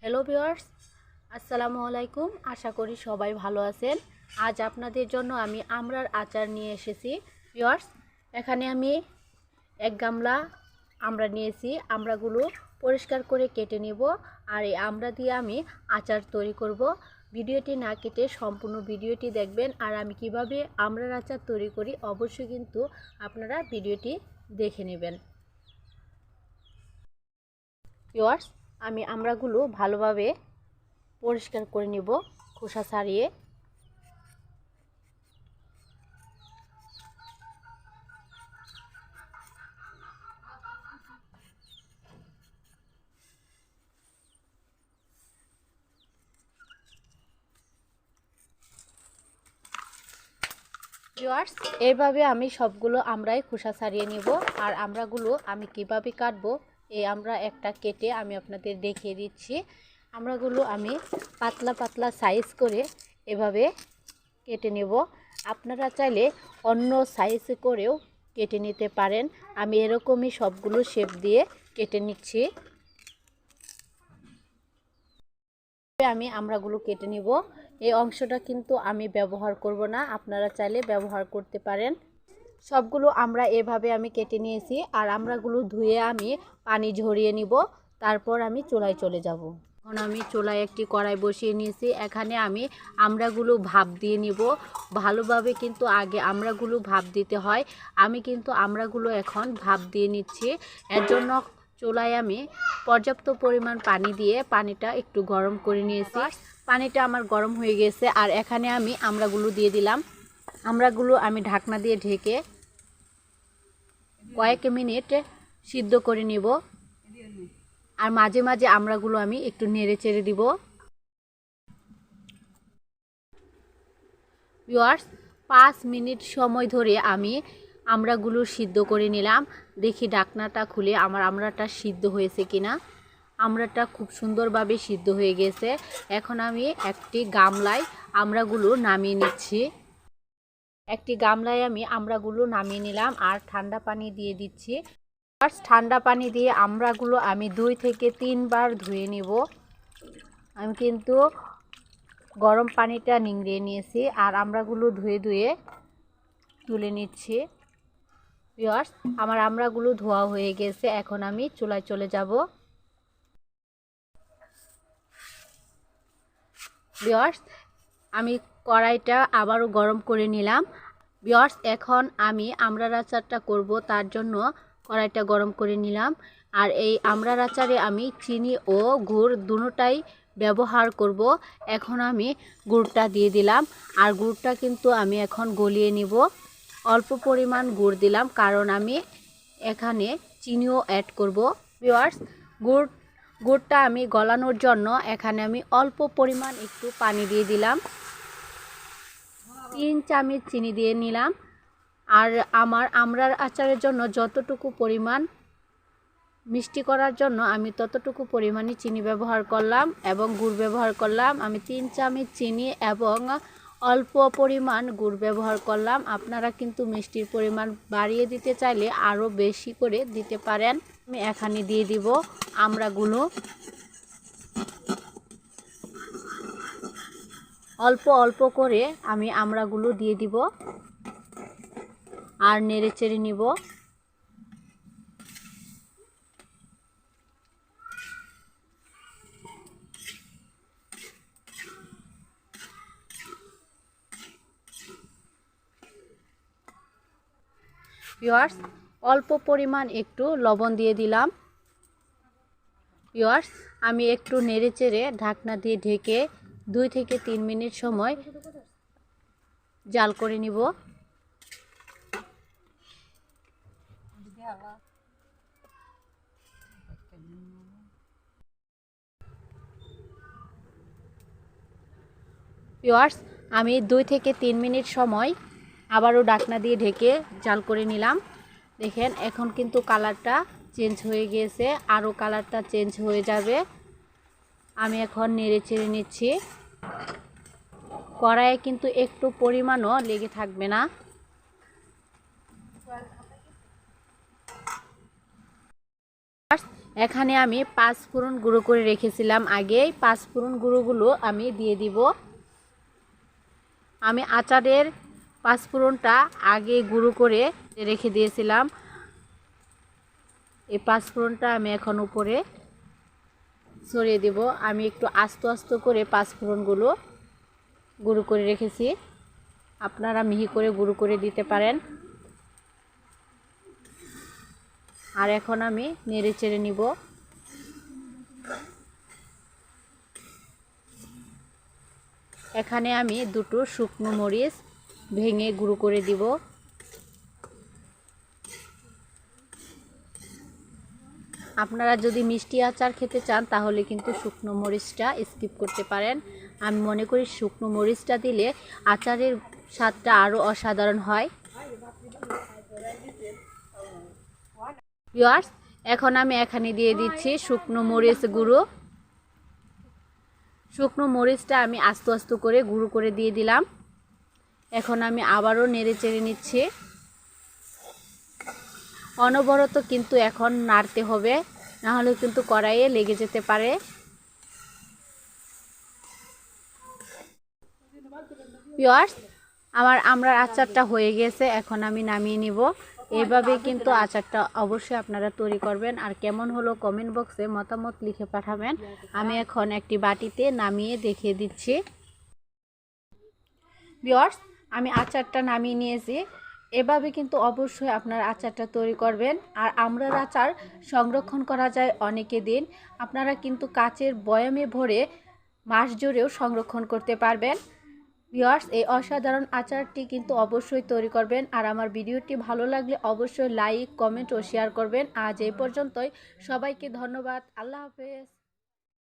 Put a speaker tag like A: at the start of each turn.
A: Hello viewers, আসসালামু আলাইকুম। আশা করি সবাই ভালো আছেন। আজ আপনাদের জন্য আমি আমরার আচার নিয়ে এসেছি। ভিউয়ার্স, এখানে আমি এক গামলা আমড়া নিয়েছি। আমড়াগুলো পরিষ্কার করে কেটে নেব আর এই আমড়া দিয়ে আমি আচার তৈরি করব। ভিডিওটি না কেটে সম্পূর্ণ ভিডিওটি দেখবেন। আর আমি কিভাবে আমড়ার আচার তৈরি করি অবশ্যই কিন্তু আপনারা ভিডিওটি দেখে নেবেন। ভিউয়ার্স, আমি আমড়াগুলো ভালোভাবে পরিষ্কার করে নেব খোসা ছাড়িয়ে। ভিউয়ার্স, এইভাবে আমি সবগুলো আমড়াই খোসা ছাড়িয়ে নেব। আর আমড়াগুলো আমি কিভাবে কাটবো এই আমড়া একটা কেটে আমি আপনাদের দেখিয়ে দিচ্ছি। আমড়াগুলো আমি পাতলা পাতলা সাইজ করে এভাবে কেটে নেব। আপনারা চাইলে অন্য সাইজ করেও কেটে নিতে পারেন। আমি এরকমই সবগুলো শেপ দিয়ে কেটে নিচ্ছি। আমি আমড়াগুলো কেটে নিব। এই অংশটা কিন্তু আমি ব্যবহার করব না, আপনারা চাইলে ব্যবহার করতে পারেন। সবগুলো আমড়া এভাবে আমি কেটে নিয়েছি। আর আমড়াগুলো ধুয়ে আমি পানি ঝরিয়ে নিব, তারপর আমি চুলায় চলে যাব। এখন আমি চুলায় একটি কড়াই বসিয়ে নিয়েছি। এখানে আমি আমড়াগুলো ভাপ দিয়ে নিব। ভালোভাবে কিন্তু আগে আমড়াগুলো ভাপ দিতে হয়। আমি কিন্তু আমড়াগুলো এখন ভাপ দিয়ে নিচ্ছি। এর জন্য চুলায় আমি পর্যাপ্ত পরিমাণ পানি দিয়ে পানিটা একটু গরম করে নিয়েছি। পানিটা আমার গরম হয়ে গেছে। আর এখানে আমি আমড়াগুলো দিয়ে দিলাম। আমড়াগুলো আমি ঢাকনা দিয়ে ঢেকে কয়েক মিনিট সিদ্ধ করে নিব। আর মাঝে মাঝে আমড়াগুলো আমি একটু নেড়ে চেড়ে দিব। ভিউয়ার্স, 5 মিনিট সময় ধরে আমি আমড়াগুলো সিদ্ধ করে নিলাম। দেখি ঢাকনাটা খুলে আমার আমড়াটা সিদ্ধ হয়েছে কিনা। আমড়াটা খুব সুন্দরভাবে সিদ্ধ হয়ে গেছে। এখন আমি একটি গামলায় আমড়াগুলো নামিয়ে নিচ্ছি। একটি গামলায় আমি আমড়াগুলো নামিয়ে নিলাম আর ঠান্ডা পানি দিয়ে দিচ্ছি। ঠান্ডা পানি দিয়ে আমড়াগুলো আমি 2 থেকে 3 বার ধুয়ে নিব। আমি কিন্তু গরম পানিটা নিংড়িয়ে নিয়েছি আর আমড়াগুলো ধুয়ে ধুয়ে তুলে নিচ্ছি। ভিউয়ার্স, আমার আমড়াগুলো ধোয়া হয়ে গেছে। এখন আমি চুলায় চলে যাব। ভিউয়ার্স, আমি কড়াইটা আবারও গরম করে নিলাম। ভিউয়ার্স, এখন আমি আমড়ার আচারটা করব, তার জন্য কড়াইটা গরম করে নিলাম। আর এই আমড়ার আচারে আমি চিনি ও গুড় দুটোটাই ব্যবহার করব। এখন আমি গুড়টা দিয়ে দিলাম। আর গুড়টা কিন্তু আমি এখন গলিয়ে নিব। অল্প পরিমাণ গুড় দিলাম, কারণ আমি এখানে চিনিও অ্যাড করব। ভিউয়ার্স, গুড়টা আমি গলানোর জন্য এখানে আমি অল্প পরিমাণ একটু পানি দিয়ে দিলাম। 3 চামচ চিনি দিয়ে নিলাম। আর আমার আমড়ার আচারের জন্য যতটুকু পরিমাণ মিষ্টি করার জন্য আমি ততটুকু পরিমাণে চিনি ব্যবহার করলাম এবং গুড় ব্যবহার করলাম। আমি 3 চামচ চিনি এবং অল্প পরিমাণ গুড় ব্যবহার করলাম। আপনারা কিন্তু মিষ্টির পরিমাণ বাড়িয়ে দিতে চাইলে আরও বেশি করে দিতে পারেন। আমি এখানে দিয়ে দিব আমড়াগুলো। অল্প অল্প করে আমি আমড়াগুলো দিয়ে দিব আর নেড়ে চেড়ে নিব। ভিউয়ার্স, অল্প পরিমাণ একটু লবণ দিয়ে দিলাম। ভিউয়ার্স, আমি একটু নেড়ে চেড়ে ঢাকনা দিয়ে ঢেকে 2 থেকে 3 মিনিট সময় জাল করে নিব। ভিউয়ার্স, আমি 2 থেকে 3 মিনিট সময় আবারও ঢাকনা দিয়ে ঢেকে জাল করে নিলাম। দেখেন, এখন কিন্তু কালারটা চেঞ্জ হয়ে গিয়েছে, আরও কালারটা চেঞ্জ হয়ে যাবে। আমি এখন নেড়ে চেড়ে নিচ্ছি। কড়াইয়ে কিন্তু একটু পরিমাণও লেগে থাকবে না। এখানে আমি 5 ফোড়ন গুঁড়ো করে রেখেছিলাম আগেই। 5 ফোড়ন গুঁড়োগুলো আমি দিয়ে দিব। আমি আচারের 5 ফোড়নটা আগে গুঁড়ো করে রেখে দিয়েছিলাম। এই 5 ফোড়নটা আমি এখন উপরে ছড়িয়ে দেব। আমি একটু আস্তে আস্তে করে 5 ফোড়নগুলো গুঁড়ো করে রেখেছি, আপনারা মিহি করে গুঁড়ো করে দিতে পারেন। আর এখন আমি নেড়ে চেড়ে নিব। এখানে আমি 2টো শুকনো মরিচ ভেঙে গুঁড়ো করে দিব। আপনারা যদি মিষ্টি আচার খেতে চান তাহলে কিন্তু শুকনো মরিচটা স্কিপ করতে পারেন। আমি মনে করি শুকনো মরিচটা দিলে আচারের স্বাদটা আরও অসাধারণ হয়। ভিউয়ার্স, এখন আমি এখানে দিয়ে দিচ্ছি শুকনো মরিচ গুঁড়ো। শুকনো মরিচটা আমি আস্তে আস্তে করে গুঁড়ো করে দিয়ে দিলাম। এখন আমি আবারও নেড়ে চেড়ে নিচ্ছি। অনবরত কিন্তু এখন নাড়তে হবে, নাহলে কিন্তু কড়াইয়ে লেগে যেতে পারে। ভিউয়ার্স, আমার আমরার আচারটা হয়ে গেছে, এখন আমি নামিয়ে নিব। এইভাবে কিন্তু আচারটা অবশ্যই আপনারা তৈরি করবেন। আর কেমন হলো কমেন্ট বক্সে মতামত লিখে পাঠাবেন। আমি এখন একটি বাটিতে নামিয়ে দেখিয়ে দিচ্ছি। ভিউয়ার্স, আমি আচারটা নামিয়ে নিয়েছি। এভাবে কিন্তু অবশ্যই আপনার আচারটা তৈরি করবেন। আর আমরার আচার সংরক্ষণ করা যায় অনেকে দিন। আপনারা কিন্তু কাচের বয়ামে ভরে মাস জুড়েও সংরক্ষণ করতে পারবেন। ভিউয়ার্স, এই অসাধারণ আচারটি কিন্তু অবশ্যই তৈরি করবেন। আর আমার ভিডিওটি ভালো লাগলে অবশ্যই লাইক, কমেন্ট ও শেয়ার করবেন। আজ এই পর্যন্তই, সবাইকে ধন্যবাদ। আল্লাহ হাফেজ।